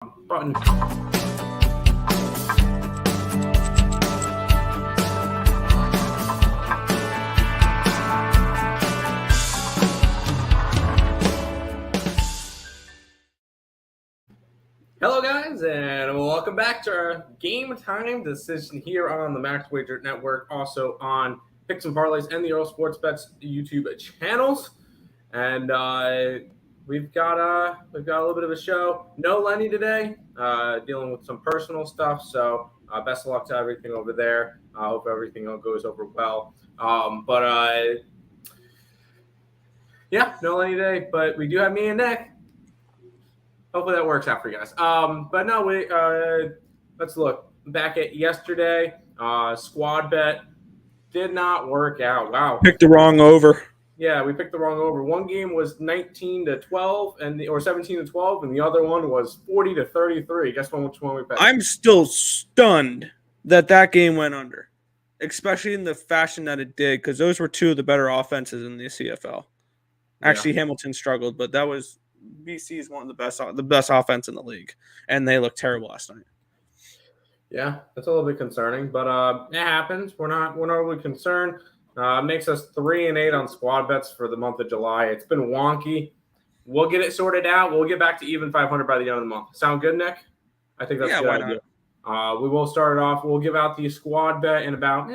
button. Hello guys, and welcome back to our game time decision here on the Max Wager Network, also on Picks and Parlays and the Earl Sports Bets YouTube channels. And we've got a little bit of a show. No Lenny today, dealing with some personal stuff. So best of luck to everything over there. I hope everything goes over well. Yeah, no Lenny today, but we do have me and Nick. Hopefully that works out for you guys. But no, let's look back at yesterday. Squad bet did not work out. Wow. Picked the wrong over. Yeah, we picked the wrong over. One game was 19-12 or 17-12, and the other one was 40-33. Guess which one we picked? I'm still stunned that game went under, especially in the fashion that it did, because those were two of the better offenses in the CFL. Actually, Hamilton struggled, but that was BC is one of the best offense in the league, and they looked terrible last night. Yeah, that's a little bit concerning, but it happens. We're not really concerned. Makes us 3-8 on squad bets for the month of July. It's been wonky. We'll get it sorted out. We'll get back to even 500 by the end of the month. Sound good, Nick? I think that's a good idea. We will start it off. We'll give out the squad bet in about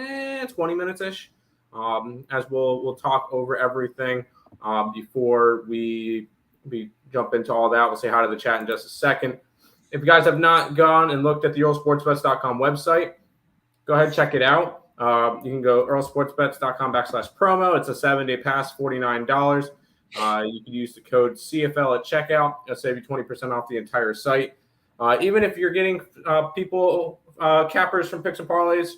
20 minutes ish. As we'll talk over everything before we jump into all that. We'll say hi to the chat in just a second. If you guys have not gone and looked at the earlsportsbets.com website, go ahead and check it out. You can go earlsportsbets.com/promo. It's a 7-day pass, $49. You can use the code CFL at checkout. It'll save you 20% off the entire site. Even if you're getting cappers from Picks and Parlays,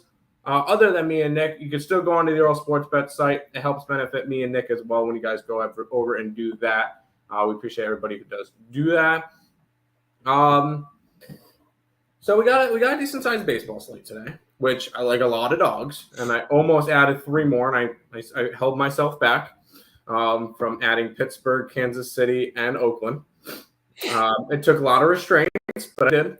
other than me and Nick, you can still go onto the Earl Sports Bet site. It helps benefit me and Nick as well when you guys go over and do that. We appreciate everybody who does do that. So we got a decent sized baseball slate today, which I like a lot of dogs, and I almost added 3 more, and I held myself back from adding Pittsburgh, Kansas City, and Oakland. It took a lot of restraints, but I did.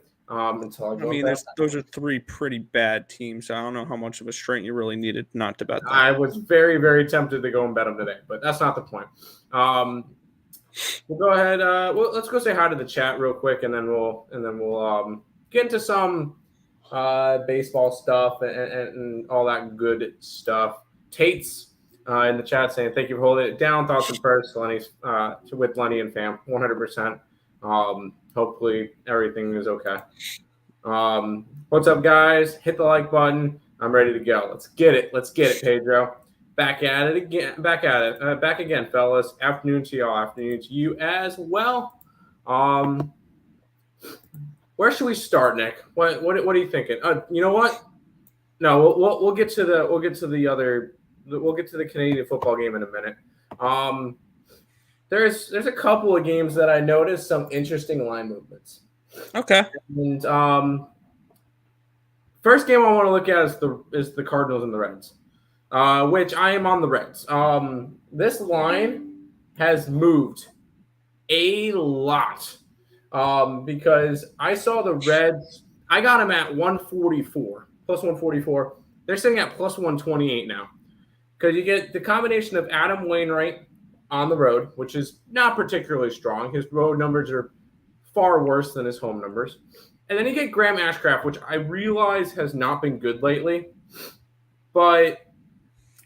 Those are 3 pretty bad teams. I don't know how much of a strength you really needed not to bet them. I was very, very tempted to go and bet them today, but that's not the point. We'll go ahead. Let's go say hi to the chat real quick, and then we'll get into some baseball stuff and all that good stuff. Tate's in the chat saying thank you for holding it down. Thoughts and prayers with Lenny and fam, 100%. Hopefully everything is okay. What's up, guys? Hit the like button. I'm ready to go. Let's get it, Pedro. Back at it again. Back again, fellas. Afternoon to y'all. Afternoon to you as well. Where should we start, Nick? What are you thinking? You know what? No, we'll get to the Canadian football game in a minute. There's a couple of games that I noticed some interesting line movements. Okay. And first game I want to look at is the Cardinals and the Reds, which I am on the Reds. This line has moved a lot because I saw the Reds. I got them at 144, plus 144. They're sitting at plus 128 now because you get the combination of Adam Wainwright on the road, which is not particularly strong. His road numbers are far worse than his home numbers. And then you get Graham Ashcraft, which I realize has not been good lately. But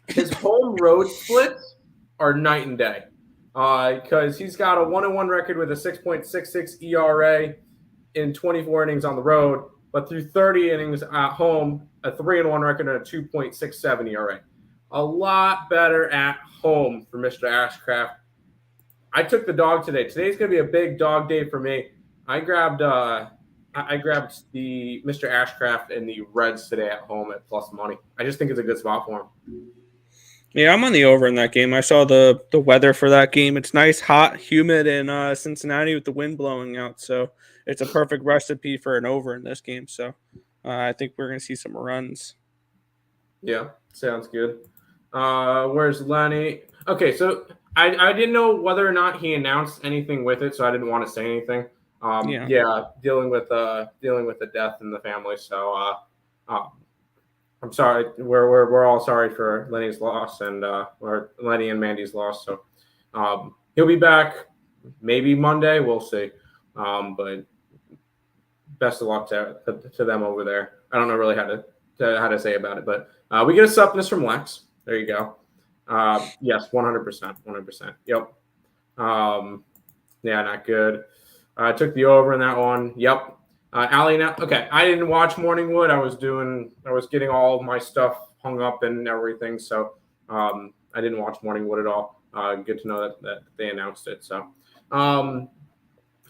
his home road splits are night and day. Because he's got a 1-1 record with a 6.66 ERA in 24 innings on the road. But through 30 innings at home, a 3-1 record and a 2.67 ERA. A lot better at home for Mr. Ashcraft. I took the dog today. Today's going to be a big dog day for me. I grabbed the Mr. Ashcraft and the Reds today at home at plus money. I just think it's a good spot for him. Yeah, I'm on the over in that game. I saw the weather for that game. It's nice, hot, humid in Cincinnati with the wind blowing out. So it's a perfect recipe for an over in this game. So I think we're going to see some runs. Yeah, sounds good. Where's Lenny? Okay, so I didn't know whether or not he announced anything with it, so I didn't want to say anything. Yeah. Yeah, dealing with the death in the family. So I'm sorry. We're all sorry for Lenny's loss and or Lenny and Mandy's loss. So he'll be back maybe Monday. We'll see. But best of luck to them over there. I don't know really how to say about it, but we get a suppness from Lex. There you go. Yes, 100%, 100%. Yep. Yeah, not good. I took the over in that one. Yep. Allie, now okay. I didn't watch Morningwood. I was getting all of my stuff hung up and everything, so I didn't watch Morningwood at all. Good to know that they announced it. So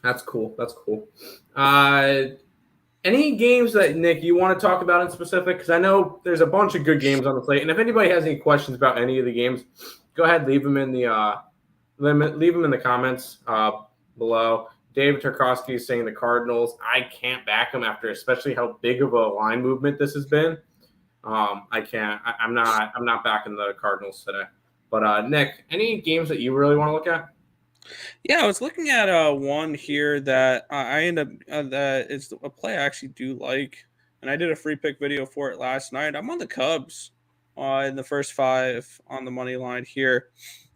that's cool. That's cool. Any games that Nick you want to talk about in specific? Because I know there's a bunch of good games on the slate, and if anybody has any questions about any of the games, go ahead leave them in the leave them in the comments below. Dave Tarkovsky is saying the Cardinals. I can't back them after, especially how big of a line movement this has been. I can't. I'm not backing the Cardinals today. But Nick, any games that you really want to look at? Yeah, I was looking at one here that I end up that is a play I actually do like, and I did a free pick video for it last night. I'm on the Cubs in the first 5 on the money line here,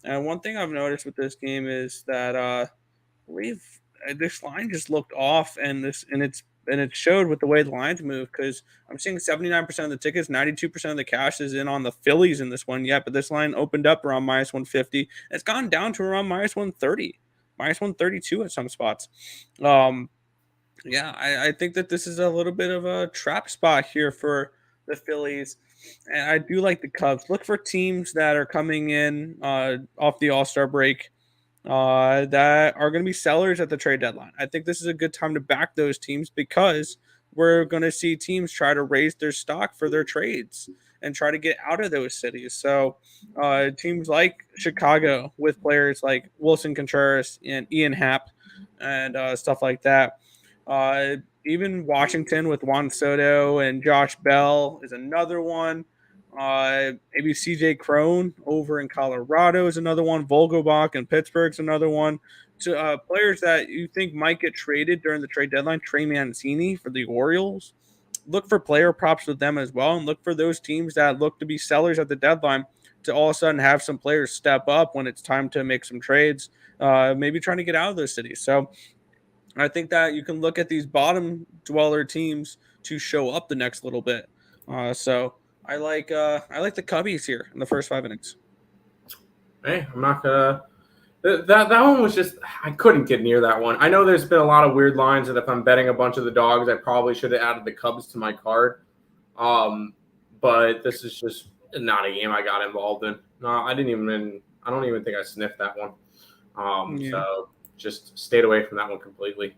and one thing I've noticed with this game is that believe this line just looked off, and it showed with the way the lines move because I'm seeing 79% of the tickets, 92% of the cash is in on the Phillies in this one yet, but this line opened up around minus 150. It's gone down to around minus 130, minus 132 at some spots. Um, yeah, I think that this is a little bit of a trap spot here for the Phillies. And I do like the Cubs. Look for teams that are coming in off the All-Star break that are going to be sellers at the trade deadline. I think this is a good time to back those teams because we're going to see teams try to raise their stock for their trades and try to get out of those cities. So teams like Chicago with players like Wilson Contreras and Ian Happ and stuff like that. Even Washington with Juan Soto and Josh Bell is another one. Maybe CJ Crone over in Colorado is another one. Vogelbach in Pittsburgh's another one. To players that you think might get traded during the trade deadline, Trey Mancini for the Orioles. Look for player props with them as well, and look for those teams that look to be sellers at the deadline to all of a sudden have some players step up when it's time to make some trades, maybe trying to get out of those cities. So I think that you can look at these bottom dweller teams to show up the next little bit. So I like the Cubbies here in the first 5 innings. Hey, I'm not gonna. That one was just I couldn't get near that one. I know there's been a lot of weird lines that if I'm betting a bunch of the dogs, I probably should have added the Cubs to my card. But this is just not a game I got involved in. No, I don't even think I sniffed that one. Yeah. So just stayed away from that one completely.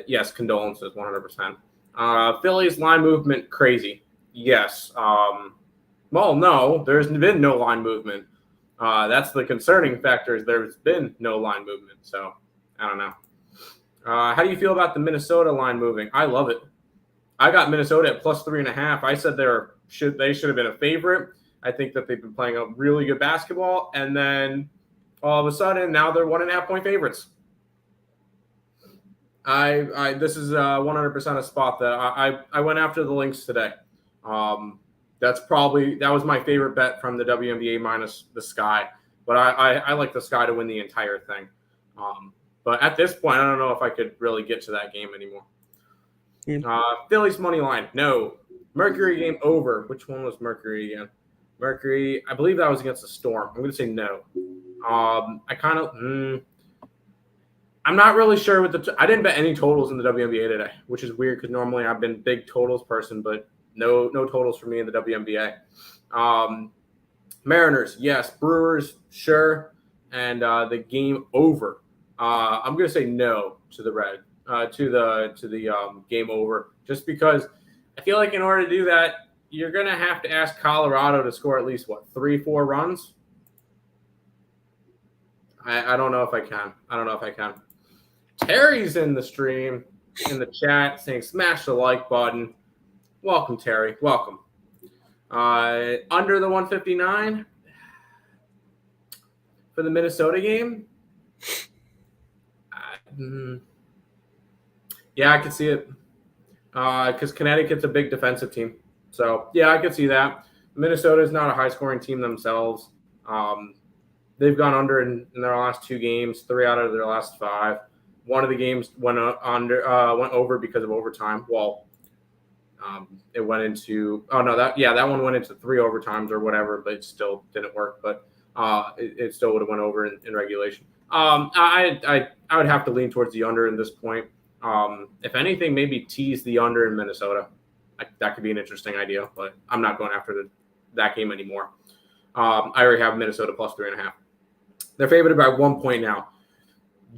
Yes, condolences, 100%. Phillies line movement crazy. Yes. Well, no, there's been no line movement. That's the concerning factor is there's been no line movement. So I don't know. How do you feel about the Minnesota line moving? I love it. I got Minnesota at plus 3.5. I said they should have been a favorite. I think that they've been playing a really good basketball, and then all of a sudden now they're 1.5 point favorites. This is 100% a spot that I went after the Lynx today. That was my favorite bet from the WNBA minus the Sky, but I like the Sky to win the entire thing. But at this point, I don't know if I could really get to that game anymore. Phillies money line, no. Mercury game over. Which one was Mercury again? Mercury, I believe that was against the Storm. I'm going to say no. I'm not really sure with I didn't bet any totals in the WNBA today, which is weird because normally I've been a big totals person, but no totals for me in the WNBA. Mariners, yes. Brewers, sure. And the game over. I'm going to say no to the red, to the game over, just because I feel like in order to do that, you're going to have to ask Colorado to score at least 3-4 runs. I don't know if I can. Terry's in the stream, in the chat, saying smash the like button. Welcome, Terry. Welcome. Under the 159 for the Minnesota game. Yeah, I could see it. Because Connecticut's a big defensive team. So, yeah, I could see that. Minnesota is not a high-scoring team themselves. They've gone under in their last 2 games, 3 out of their last 5. One of the games went over because of overtime. Well, it went into that one went into 3 overtimes or whatever, but it still didn't work. But it still would have went over in regulation. I would have to lean towards the under in this point. If anything, maybe tease the under in Minnesota. That could be an interesting idea, but I'm not going after that game anymore. I already have Minnesota plus 3.5. They're favored by 1 point now.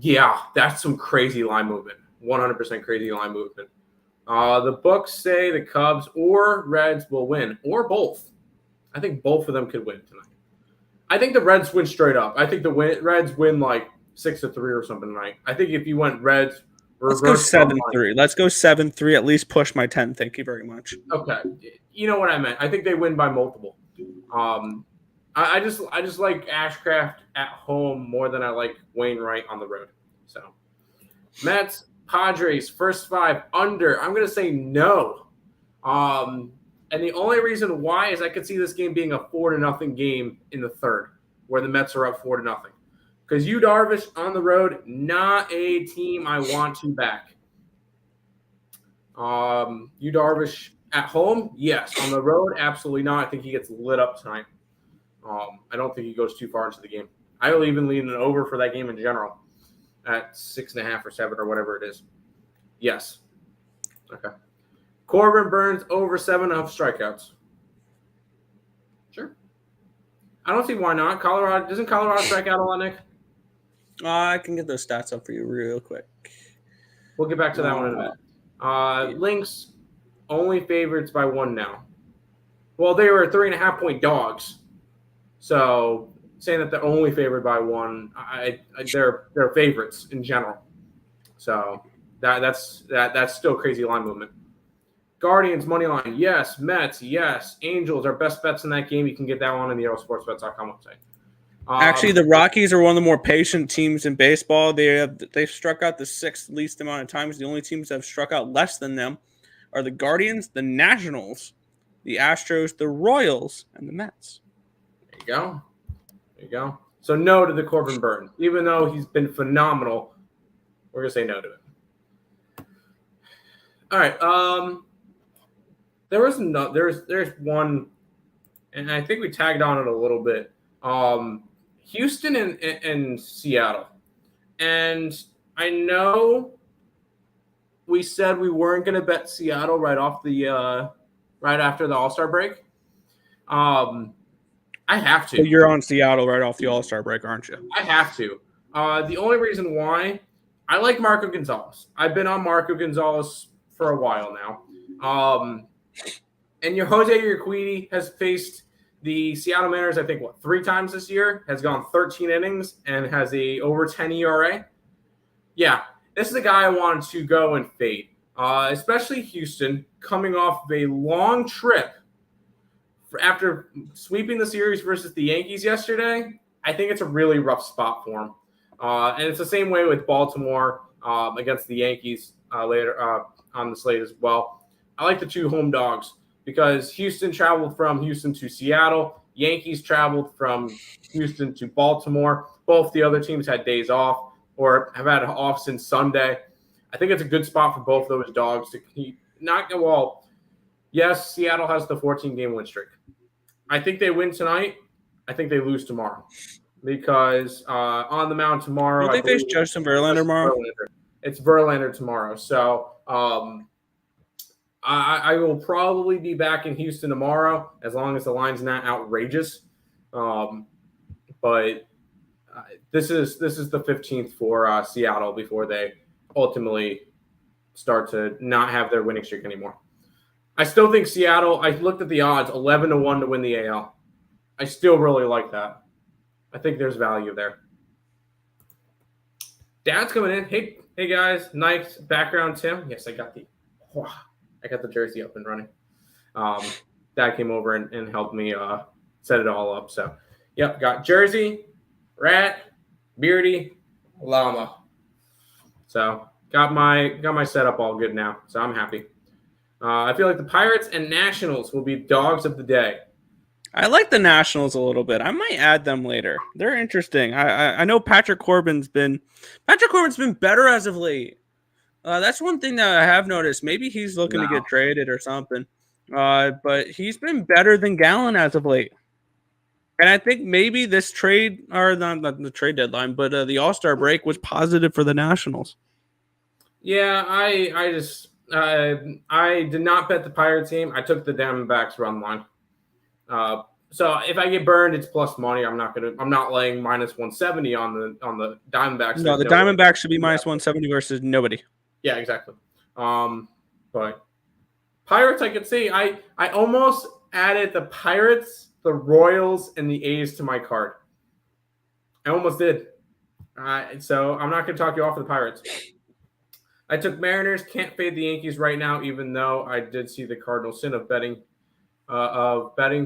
Yeah, that's some crazy line movement. 100% crazy line movement. The books say the Cubs or Reds will win, or both. I think both of them could win tonight. I think the Reds win straight up. I think the Reds win like 6-3 or something tonight. I think if you went Reds, let's go 7-3. Let's go 7-3. At least push my 10. Thank you very much. Okay, you know what I meant. I think they win by multiple. I just like Ashcraft at home more than I like Wainwright on the road. So, Mets, Padres, first 5 under. I'm gonna say no. And the only reason why is I could see this game being a 4-0 game in the third, where the Mets are up 4-0. Because Yu Darvish on the road, not a team I want to back. Yu Darvish at home, yes. On the road, absolutely not. I think he gets lit up tonight. I don't think he goes too far into the game. I will even lean an over for that game in general at 6.5 or 7 or whatever it is. Yes. Okay. Corbin Burns over 7.5 strikeouts. Sure. I don't see why not. Doesn't Colorado strike out a lot, Nick? I can get those stats up for you real quick. We'll get back to that one in a minute. Lynx only favorites by 1 now. Well, they were 3.5-point dogs. So saying that they're only favored by 1, they're favorites in general. So that's still crazy line movement. Guardians money line, yes. Mets, yes. Angels are best bets in that game. You can get that one on the Eurosportsbets.com website. Actually, the Rockies are one of the more patient teams in baseball. They've struck out the 6th least amount of times. The only teams that have struck out less than them are the Guardians, the Nationals, the Astros, the Royals, and the Mets. There you go. So no to the Corbin Burns. Even though he's been phenomenal, we're going to say no to it. All right. There's one, and I think we tagged on it a little bit. Houston and Seattle. And I know we said we weren't going to bet Seattle right after the All-Star break. I have to. So you're on Seattle right off the All-Star break, aren't you? I have to. The only reason why, I like Marco Gonzalez. I've been on Marco Gonzalez for a while now. And your Jose Urquidy has faced the Seattle Mariners, I think, 3 times this year, has gone 13 innings and has a over 10 ERA. Yeah, this is a guy I wanted to go and fade, especially Houston, coming off of a long trip. After sweeping the series versus the Yankees yesterday, I think it's a really rough spot for him. And it's the same way with Baltimore against the Yankees later on the slate as well. I like the 2 home dogs because Houston traveled from Houston to Seattle. Yankees traveled from Houston to Baltimore. Both the other teams had days off or have had off since Sunday. I think it's a good spot for both those dogs to keep. Yes, Seattle has the 14-game win streak. I think they win tonight. I think they lose tomorrow because on the mound tomorrow. Don't they face Justin Verlander tomorrow? It's Verlander tomorrow. So I will probably be back in Houston tomorrow as long as the line's not outrageous. But this is the 15th for Seattle before they ultimately start to not have their winning streak anymore. I still think Seattle, I looked at the odds, 11-1 to win the AL. I still really like that. I think there's value there. Dad's coming in. Hey guys, nice background, Tim. Yes, I got the jersey up and running. Dad came over and helped me set it all up. So, yep, got jersey, rat, beardy, llama. So, Got my setup all good now, so I'm happy. I feel like the Pirates and Nationals will be dogs of the day. I like the Nationals a little bit. I might add them later. They're interesting. I know Patrick Corbin's been better as of late. That's one thing that I have noticed. Maybe he's looking to No. get traded or something. But he's been better than Gallen as of late. And I think maybe this trade, or not the trade deadline, but the All-Star break was positive for the Nationals. Yeah, I did not bet the Pirates game. I took the Diamondbacks run line. So if I get burned, it's plus money. I'm not laying minus 170 on the Diamondbacks. No, the Diamondbacks should be minus 170 versus nobody. Yeah, exactly. But Pirates, I could see. I almost added the Pirates, the Royals, and the A's to my card. I almost did. So I'm not going to talk you off of the Pirates. I took Mariners. Can't fade the Yankees right now, even though I did see the Cardinals sin of betting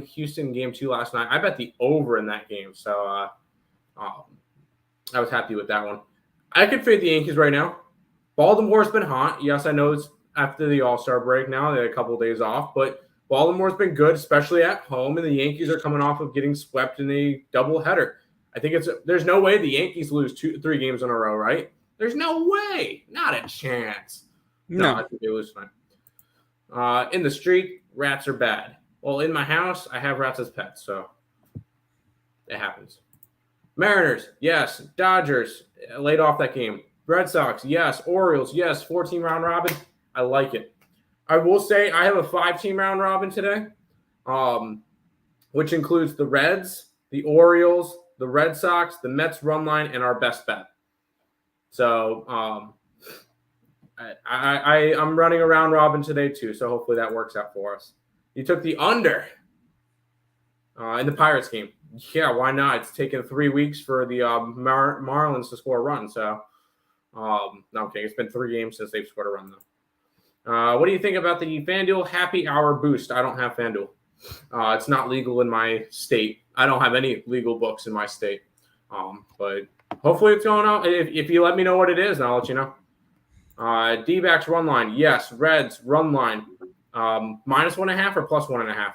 Houston game 2 last night. I bet the over in that game, so I was happy with that one. I could fade the Yankees right now. Baltimore's been hot. Yes, I know it's after the All-Star break now. They had a couple of days off, but Baltimore's been good, especially at home, and the Yankees are coming off of getting swept in a doubleheader. I think there's no way the Yankees lose 3 games in a row, right? There's no way. Not a chance. No, I think they lose tonight. In the street, rats are bad. Well, in my house, I have rats as pets, so it happens. Mariners, yes. Dodgers, laid off that game. Red Sox, yes. Orioles, yes. 14 round robin. I like it. I will say I have a 5-team round robin today, which includes the Reds, the Orioles, the Red Sox, the Mets run line, and our best bet. So I'm running a round robin today too, so hopefully that works out for us. You took the under in the Pirates game. Yeah, why not? It's taken 3 weeks for the Marlins to score a run. So, no, I'm kidding. It's been 3 games since they've scored a run, though. What do you think about the FanDuel Happy Hour boost? I don't have FanDuel. It's not legal in my state. I don't have any legal books in my state. But hopefully it's going out. If you let me know what it is, I'll let you know. D-backs run line. Yes. Reds run line. Minus 1.5 or plus 1.5?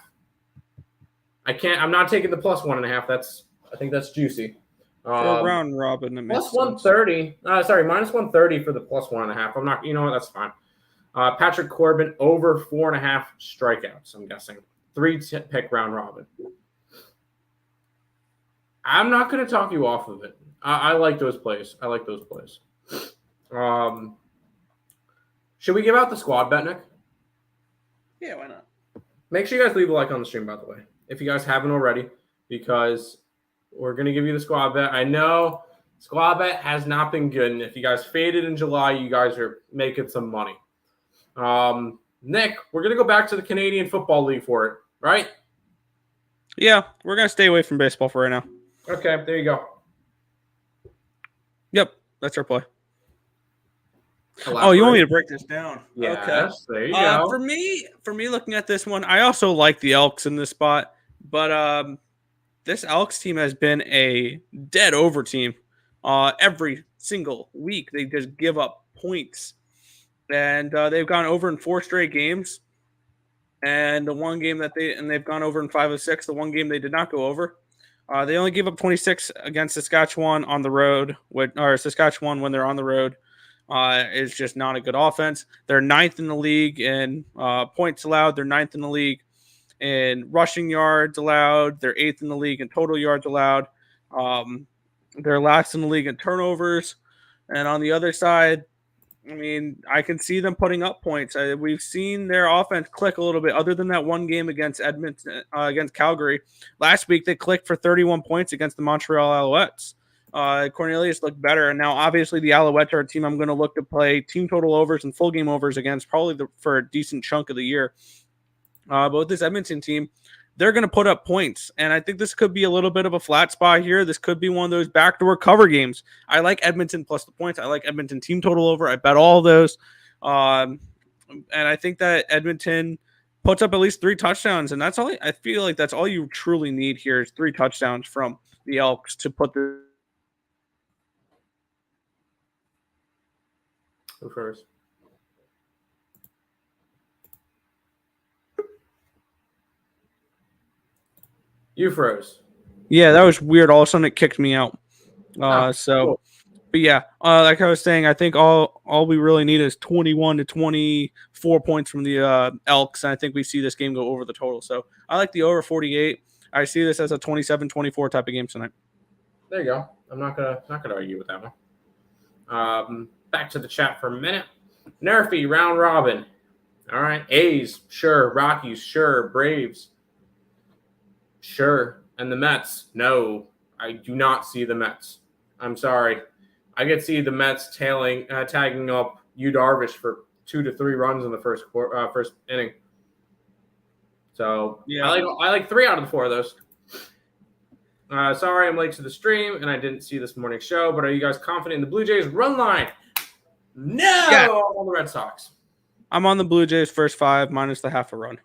I'm not taking the plus 1.5. I think that's juicy. For round robin, plus 130. Sorry, minus 130 for the plus 1.5. I'm not. You know what? That's fine. Patrick Corbin over 4.5 strikeouts. I'm guessing 3-pick round robin. I'm not going to talk you off of it. I like those plays. Should we give out the squad bet, Nick? Yeah, why not? Make sure you guys leave a like on the stream, by the way, if you guys haven't already, because we're going to give you the squad bet. I know squad bet has not been good, and if you guys faded in July, you guys are making some money. Nick, we're going to go back to the Canadian Football League for it, right? Yeah, we're going to stay away from baseball for right now. Okay, there you go. Yep, that's our play. Oh, you want me to break this down? Yes, okay. There you go. For me, looking at this one, I also like the Elks in this spot, but this Elks team has been a dead over team. Every single week, they just give up points, and they've gone over in 4 straight games. And the one game they've gone over in 5 of 6. The one game they did not go over. They only gave up 26 against Saskatchewan on the road, or Saskatchewan when they're on the road. Is just not a good offense. They're 9th in the league in points allowed. They're 9th in the league in rushing yards allowed. They're 8th in the league in total yards allowed. They're last in the league in turnovers. And on the other side, I mean, I can see them putting up points. We've seen their offense click a little bit. Other than that one game against Edmonton, against Calgary last week, they clicked for 31 points against the Montreal Alouettes. Cornelius looked better, and now obviously the Alouettes are a team I'm going to look to play team total overs and full game overs against, probably for a decent chunk of the year. But with this Edmonton team, they're going to put up points, and I think this could be a little bit of a flat spot here. This could be one of those backdoor cover games. I like Edmonton plus the points. I like Edmonton team total over. I bet all of those, and I think that Edmonton puts up at least 3 touchdowns, and that's all. I feel like that's all you truly need here is 3 touchdowns from the Elks to put the. Who first? You froze. Yeah, that was weird. All of a sudden, it kicked me out. Cool. But yeah, like I was saying, I think all we really need is 21 to 24 points from the Elks, and I think we see this game go over the total. So I like the over 48. I see this as a 27-24 type of game tonight. There you go. I'm not gonna argue with that one. Back to the chat for a minute. Nerfy round robin. All right. A's, sure. Rockies, sure. Braves, sure. And the Mets, no. I do not see the Mets. I'm sorry. I could see the Mets tagging up Yu Darvish for 2 to 3 runs in the first inning. So yeah, I like 3 out of the 4 of those. Sorry, I'm late to the stream and I didn't see this morning's show. But are you guys confident in the Blue Jays run line? No, yeah. I'm on the Red Sox. I'm on the Blue Jays first 5 minus the half a run.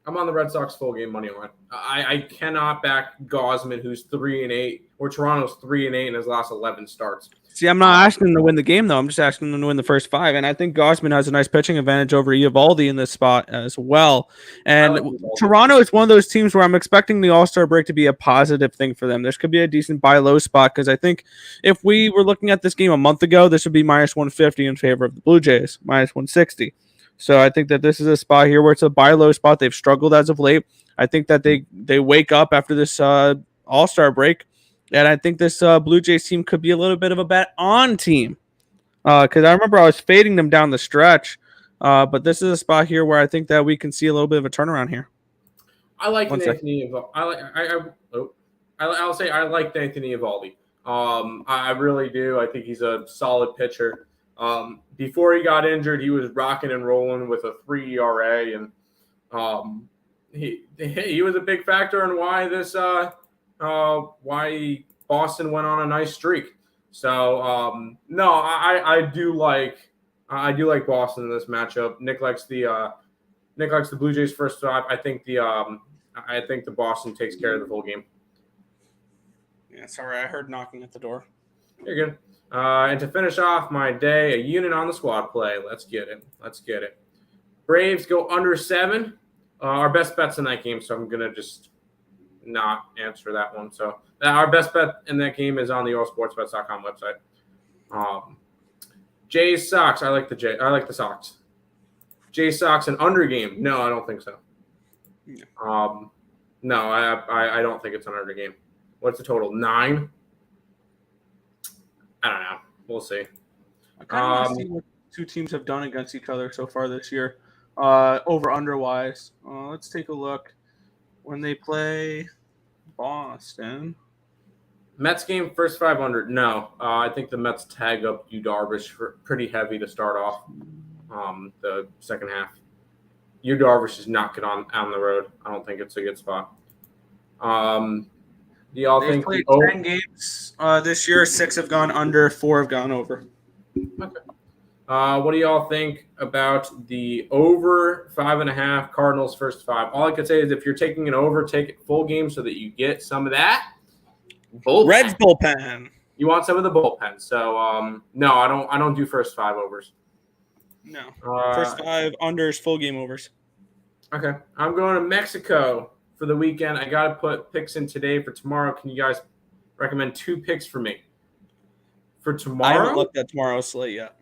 I'm on the Red Sox full game money line. I cannot back Gausman, who's 3-8, or Toronto's 3-8 in his last 11 starts. See, I'm not asking them to win the game, though. I'm just asking them to win the first 5. And I think Gausman has a nice pitching advantage over Eovaldi in this spot as well. And Toronto is one of those teams where I'm expecting the All-Star break to be a positive thing for them. This could be a decent buy-low spot because I think if we were looking at this game a month ago, this would be minus 150 in favor of the Blue Jays, minus 160. So I think that this is a spot here where it's a buy-low spot. They've struggled as of late. I think that they wake up after this All-Star break. And I think this Blue Jays team could be a little bit of a bet-on team. Because I remember I was fading them down the stretch. But this is a spot here where I think that we can see a little bit of a turnaround here. I like Anthony Eovaldi. I'll say I like Anthony Eovaldi. I really do. I think he's a solid pitcher. Before he got injured, he was rocking and rolling with a 3 ERA. And he was a big factor in why this why Boston went on a nice streak. So no, I do like Boston in this matchup. Nick likes the Blue Jays first 5. I think the Boston takes care of the full game. Yeah, sorry, I heard knocking at the door. You're good. And to finish off my day, a unit on the squad play. Let's get it. Braves go under 7. Our best bets in that game, so I'm gonna just not answer that one. So our best bet in that game is on the allsportsbets.com website. Jays Sox. I like the Sox. Jays Sox an under game. No, I don't think so. No, I don't think it's an under game. What's the total? 9? I don't know. We'll see. I kind of want to see what 2 teams have done against each other so far this year. Over-under wise. Let's take a look. When they play Boston. Mets game, first 500. No. I think the Mets tag up Yu Darvish for pretty heavy to start off the second half. Yu Darvish is not good on the road. I don't think it's a good spot. Do y'all think played 10 games this year? 6 have gone under, 4 have gone over. Okay. What do y'all think about the over 5.5 Cardinals first 5? All I could say is if you're taking an over, take it full game so that you get some of that bullpen. Reds bullpen. You want some of the bullpen. So no, I don't do first 5 overs. No. First 5 unders, full game overs. Okay. I'm going to Mexico for the weekend. I got to put picks in today for tomorrow. Can you guys recommend 2 picks for me? For tomorrow? I haven't looked at tomorrow's slate yet.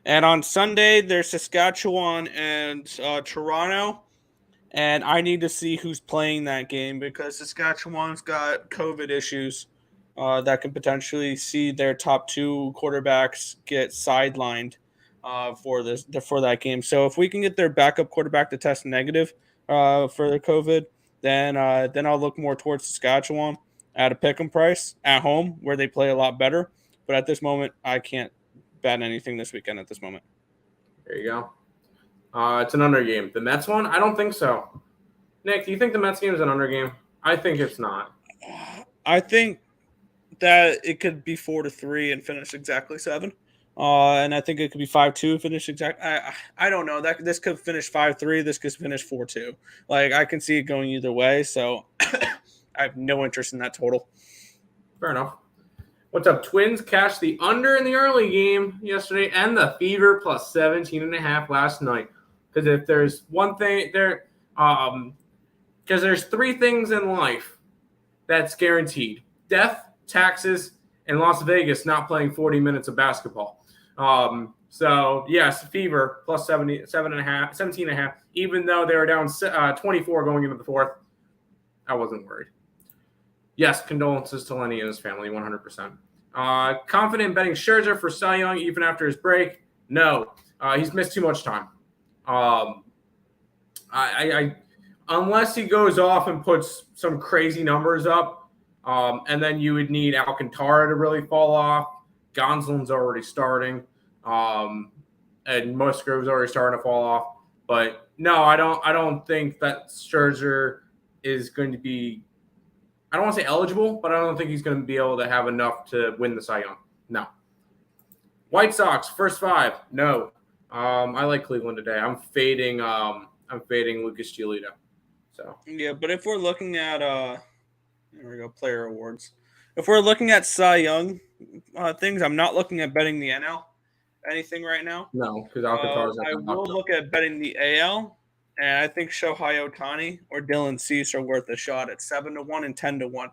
And on Sunday, there's Saskatchewan and Toronto. And I need to see who's playing that game because Saskatchewan's got COVID issues that could potentially see their top 2 quarterbacks get sidelined for that game. So if we can get their backup quarterback to test negative for the COVID, then I'll look more towards Saskatchewan at a pick'em price at home where they play a lot better. But at this moment, I can't bet anything this weekend at this moment. There you go. It's an under game. The Mets one? I don't think so. Nick, do you think the Mets game is an under game? I think it's not. I think that it could be 4-3 and finish exactly 7. And I think it could be 5-2 and finish exactly. I don't know. This could finish 5-3. This could finish 4-2. Like I can see it going either way. So I have no interest in that total. Fair enough. What's up? Twins cashed the under in the early game yesterday and the Fever plus 17.5 last night. Because if there's one thing there, because there's three things in life that's guaranteed: death, taxes, and Las Vegas not playing 40 minutes of basketball. So yes, Fever plus 17.5, even though they were down 24 going into the fourth. I wasn't worried. Yes, condolences to Lenny and his family, 100%. Confident in betting Scherzer for Cy Young even after his break? No, he's missed too much time. Unless he goes off and puts some crazy numbers up, and then you would need Alcantara to really fall off. Gonsolin's already starting, and Musgrove's already starting to fall off. But no, I don't think that Scherzer is going to be. I don't want to say eligible, but I don't think he's going to be able to have enough to win the Cy Young. No. White Sox first 5. No. I like Cleveland today. I'm fading Lucas Giolito. So yeah, but if we're looking at there we go, player awards. If we're looking at Cy Young things, I'm not looking at betting the NL anything right now. No, because Alcantara's I will look at betting the AL. And I think Shohei Ohtani or Dylan Cease are worth a shot at 7-1 and 10-1.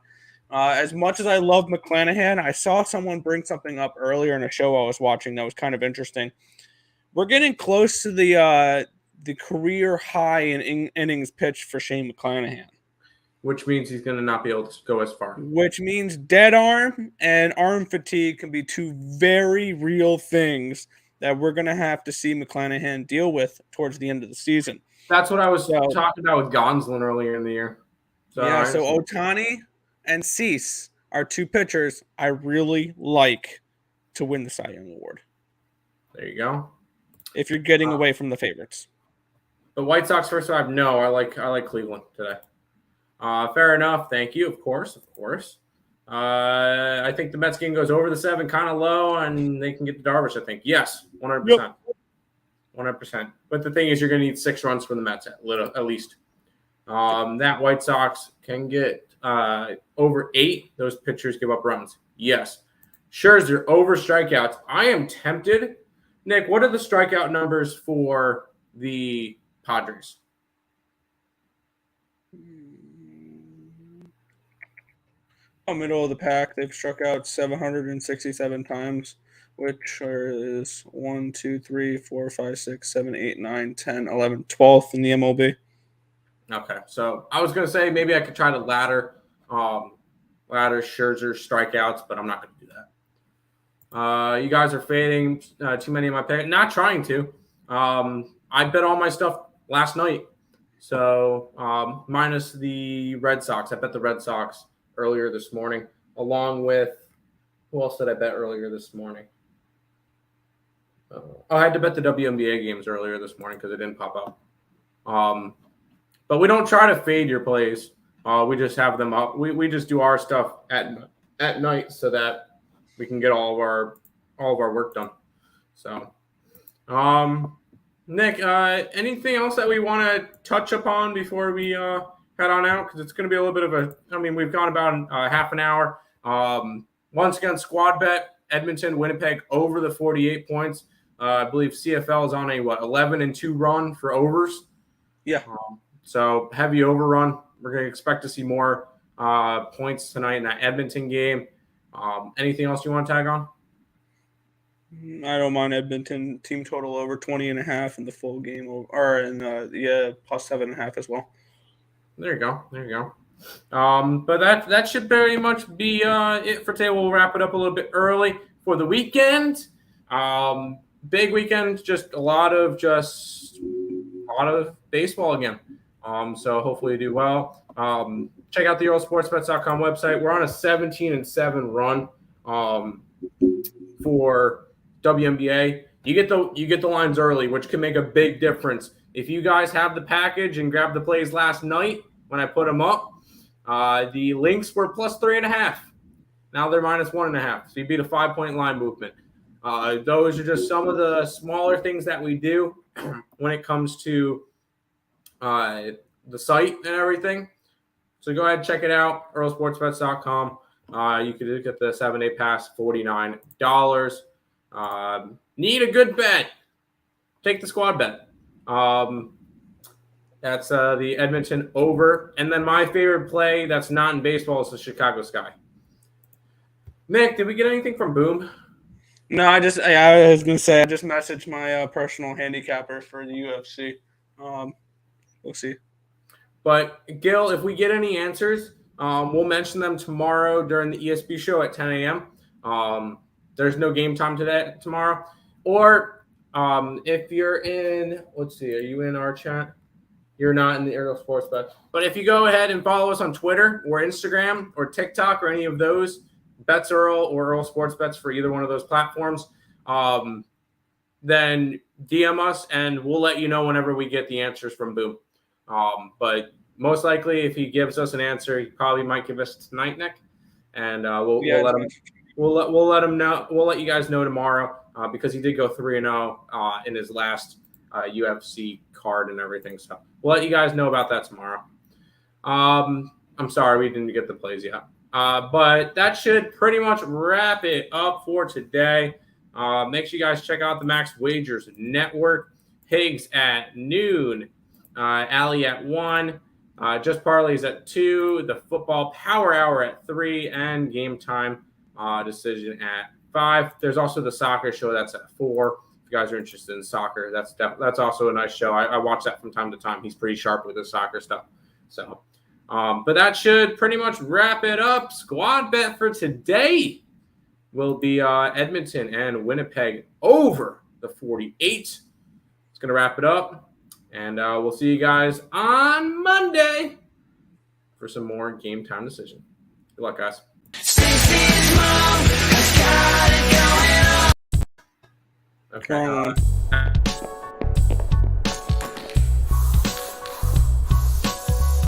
As much as I love McClanahan, I saw someone bring something up earlier in a show I was watching that was kind of interesting. We're getting close to the career high in innings pitched for Shane McClanahan. Which means he's going to not be able to go as far. Which means dead arm and arm fatigue can be two very real things that we're going to have to see McClanahan deal with towards the end of the season. That's what I was talking about with Gonsolin earlier in the year. So Ohtani and Cease are two pitchers I really like to win the Cy Young Award. There you go. If you're getting away from the favorites. The White Sox first 5, no, I like Cleveland today. Fair enough. Thank you. Of course. I think the Mets game goes over the 7, kind of low, and they can get the Darvish, I think. Yes, 100%. Yep. 100%. But the thing is, you're going to need 6 runs from the Mets at least. That White Sox can get over 8. Those pitchers give up runs. Yes. Scherzer over strikeouts. I am tempted. Nick, what are the strikeout numbers for the Padres? Middle of the pack. They've struck out 767 times. Which is 1, 2, 3, 4, 5, 6, 7, 8, 9, 10, 11, 12th in the MLB. Okay, so I was going to say maybe I could try to ladder Scherzer strikeouts, but I'm not going to do that. You guys are fading too many of my picks. Not trying to. I bet all my stuff last night. So minus the Red Sox. I bet the Red Sox earlier this morning, along with who else did I bet earlier this morning? I had to bet the WNBA games earlier this morning because it didn't pop up. But we don't try to fade your plays. We just have them up. We just do our stuff at night so that we can get all of our work done. So, Nick, anything else that we want to touch upon before we head on out? Because it's going to be a little bit of we've gone about half an hour. Once again, squad bet Edmonton, Winnipeg over the 48 points. I believe CFL is on a 11-2 run for overs. Yeah. So heavy overrun. We're going to expect to see more points tonight in that Edmonton game. Anything else you want to tag on? I don't mind Edmonton team total over 20.5 in the full game, or in plus 7.5 as well. There you go. But that should very much be it for today. We'll wrap it up a little bit early for the weekend. Big weekend, just a lot of baseball again. So hopefully you do well. Check out the EarlSportsBets.com website. We're on a 17-7 run for WNBA. You get the lines early, which can make a big difference. If you guys have the package and grab the plays last night when I put them up, the links were plus 3.5. Now they're minus 1.5. So you beat a 5-point line movement. Those are just some of the smaller things that we do when it comes to the site and everything. So go ahead and check it out, EarlSportsBets.com. You could get the 7-day pass, $49. Need a good bet. Take the squad bet. That's the Edmonton over. And then my favorite play that's not in baseball is the Chicago Sky. Nick, did we get anything from Boom? No, I was going to say, I just messaged my personal handicapper for the UFC. We'll see. But, Gil, if we get any answers, we'll mention them tomorrow during the ESB show at 10 a.m. There's no game time tomorrow. Or if you're in, let's see, are you in our chat? You're not in the Aerial Sports Bet. But if you go ahead and follow us on Twitter or Instagram or TikTok or any of those, Bets Earl or Earl Sports Bets for either one of those platforms, then DM us and we'll let you know whenever we get the answers from Boom. But most likely, if he gives us an answer, he probably might give us tonight, Nick, and we'll let him. We'll let him know. We'll let you guys know tomorrow because he did go 3-0 in his last UFC card and everything. So we'll let you guys know about that tomorrow. I'm sorry we didn't get the plays yet, but that should pretty much wrap it up for today. Make sure you guys check out the Max Wagers Network. Higgs at noon. Alley at 1, Just Parlays at 2, the Football Power Hour at 3, and Game Time Decision at 5. There's also the Soccer Show that's at 4. If you guys are interested in soccer, that's also a nice show. I watch that from time to time. He's pretty sharp with his soccer stuff. So, but that should pretty much wrap it up. Squad bet for today will be Edmonton and Winnipeg over the 48. It's going to wrap it up. And we'll see you guys on Monday for some more Game Time Decision. Good luck, guys. Okay.